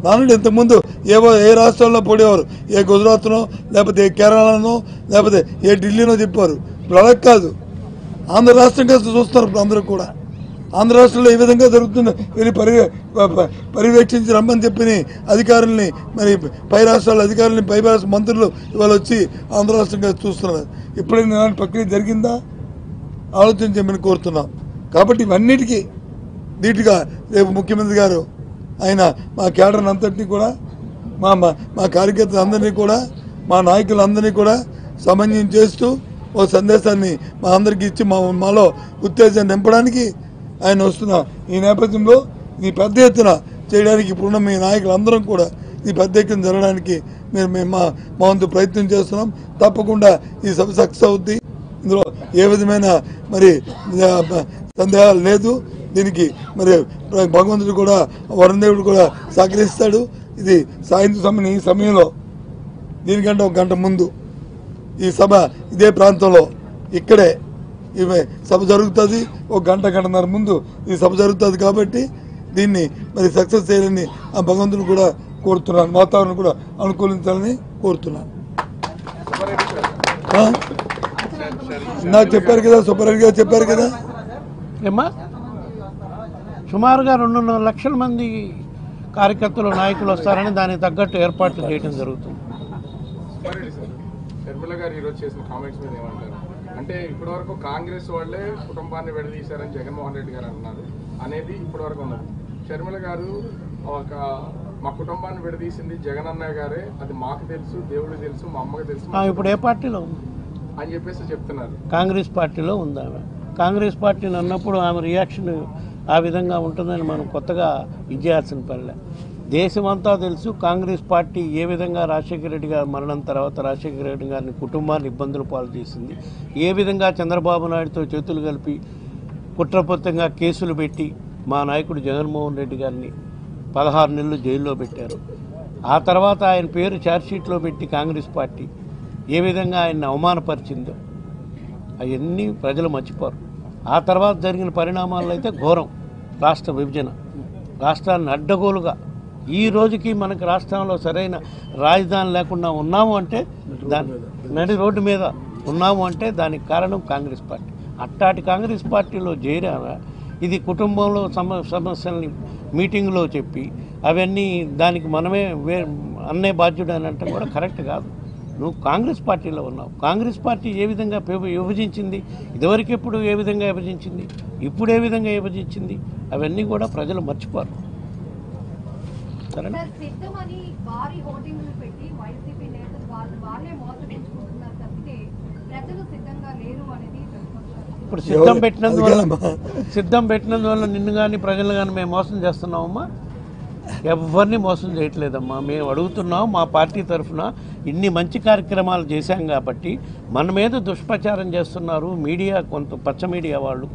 నానుండి ఇంతకుముందు ఏ రాష్ట్రాల్లో పోడేవారు, ఏ గుజరాత్నో లేకపోతే ఏ కేరళనో లేకపోతే ఏ ఢిల్లీనో చెప్పారు. ఇప్పుడు అలా కాదు, ఆంధ్ర రాష్ట్రంగా చూస్తారు. ఇప్పుడు అందరూ కూడా ఆంధ్ర రాష్ట్రంలో ఏ విధంగా జరుగుతుందో వెళ్ళి పర్యవేక్షించి రమ్మని చెప్పిన అధికారుల్ని, మరి పై రాష్ట్రాల అధికారులని, పై రాష్ట్ర మంత్రులు ఇవాళ వచ్చి ఆంధ్ర రాష్ట్రంగా చూస్తున్నారు. ఎప్పుడైనా ఇలాంటి ప్రక్రియ జరిగిందా ఆలోచన చేయమని కోరుతున్నాం. కాబట్టి ఇవన్నిటికీ ధీటుగా రేపు ముఖ్యమంత్రి గారు ఆయన మా కేడర్ అంతటినీ కూడా, మా కార్యకర్తలందరినీ కూడా, మా నాయకులందరినీ కూడా సమన్వయం చేస్తూ ఓ సందేశాన్ని మా అందరికీ ఇచ్చి మాలో ఉత్తేజాన్ని నింపడానికి ఆయన వస్తున్న ఈ నేపథ్యంలో ఈ పెద్ద ఎత్తున చేయడానికి ఇప్పుడున్న మీ నాయకులందరం కూడా ఈ పెద్ద ఎత్తున జరగడానికి మేము మా వంతు ప్రయత్నం చేస్తున్నాం. తప్పకుండా ఈ సభ సక్సెస్ అవుద్ది. ఇందులో ఏ విధమైన మరి సందేహాలు లేదు. దీనికి మరి భగవంతుడు కూడా, వరుణదేవుడు కూడా సహకరిస్తాడు. ఇది సాయంత్రం సమయం, ఈ సమయంలో దీనికంటే ఒక గంట ముందు ఈ సభ ఇదే ప్రాంతంలో ఇక్కడే ఈ సభ జరుగుతుంది. ఒక గంటన్నర ముందు ఈ సభ జరుగుతుంది. కాబట్టి దీన్ని మరి సక్సెస్ చేయాలని ఆ భగవంతుని కూడా కోరుతున్నాను. వాతావరణం కూడా అనుకూలించాలని కోరుతున్నాను. నాకు చెప్పారు కదా, సుబ్బారెడ్డి గారు చెప్పారు కదా, ఏమ్మా సుమారుగా 2.5 లక్షల మంది కార్యకర్తలు, నాయకులు వస్తారని దానికి తగ్గట్టు ఏర్పాట్లు చేయడం జరుగుతుంది. షర్మిల గారు ఈరోజు చేసిన కామెంట్స్ మీద ఏమంటారు అంటే, ఇప్పటివరకు కాంగ్రెస్ వాళ్ళే కుటుంబాన్ని విడదీశారని జగన్మోహన్ రెడ్డి గారు అన్నారు అనేది ఇప్పటివరకు ఉన్నది. షర్మిల గారు మా కుటుంబాన్ని విడదీసింది జగన్ అన్నయ్య గారే, అది మాకు తెలుసు, దేవుడికి తెలుసు, మా అమ్మకి తెలుసు. ఇప్పుడు ఏ పార్టీలో ఉంది అని చెప్పేసి చెప్తున్నారు. కాంగ్రెస్ పార్టీలో ఉంది ఆమె. కాంగ్రెస్ పార్టీని అన్నప్పుడు ఆమె రియాక్షన్ ఆ విధంగా ఉంటుందని మనం కొత్తగా ఇచ్చేయాల్సిన పనిలే. దేశమంతా తెలుసు కాంగ్రెస్ పార్టీ ఏ విధంగా రాజశేఖర రెడ్డి గారి మరణం తర్వాత రాజశేఖర రెడ్డి గారిని కుటుంబాన్ని ఇబ్బందులు పాలు చేసింది, ఏ విధంగా చంద్రబాబు నాయుడుతో చేతులు కలిపి కుట్రపూరితంగా కేసులు పెట్టి మా నాయకుడు జగన్మోహన్ రెడ్డి గారిని 16 నెలలు జైల్లో పెట్టారు. ఆ తర్వాత ఆయన పేరు ఛార్జ్షీట్లో పెట్టి కాంగ్రెస్ పార్టీ ఏ విధంగా ఆయన్ని అవమానపరిచిందో అవన్నీ ప్రజలు మర్చిపోరు. ఆ తర్వాత జరిగిన పరిణామాల్లో అయితే ఘోరం. రాష్ట్ర విభజన, రాష్ట్రాన్ని అడ్డగోలుగా ఈ రోజుకి మనకు రాష్ట్రంలో సరైన రాజధాని లేకుండా ఉన్నాము అంటే, దాని నడి రోడ్డు మీద ఉన్నాము అంటే దానికి కారణం కాంగ్రెస్ పార్టీ. అట్టాటి కాంగ్రెస్ పార్టీలో చేరారా ఇది కుటుంబంలో సమస్యల్ని మీటింగ్లో చెప్పి అవన్నీ దానికి మనమే అన్నే బాధ్యుడు అని అంటే కూడా కరెక్ట్ కాదు. నువ్వు కాంగ్రెస్ పార్టీలో ఉన్నావు. కాంగ్రెస్ పార్టీ ఏ విధంగా విభజించింది, ఇదివరకు ఎప్పుడు ఏ విధంగా విభజించింది, ఇప్పుడు ఏ విధంగా విభజించింది, అవన్నీ కూడా ప్రజలు మర్చిపోరు. ఇప్పుడు సిద్ధం పెట్టినందువల్ల నిన్ను కానీ ప్రజలు కానీ మేము మోసం చేస్తున్నామమ్మా? ఎవరిని మోసం చేయట్లేదమ్మా. మేము అడుగుతున్నాం, మా పార్టీ తరఫున ఇన్ని మంచి కార్యక్రమాలు చేశాం కాబట్టి మన మీద దుష్ప్రచారం చేస్తున్నారు మీడియా, కొంత పచ్చ మీడియా వాళ్ళు.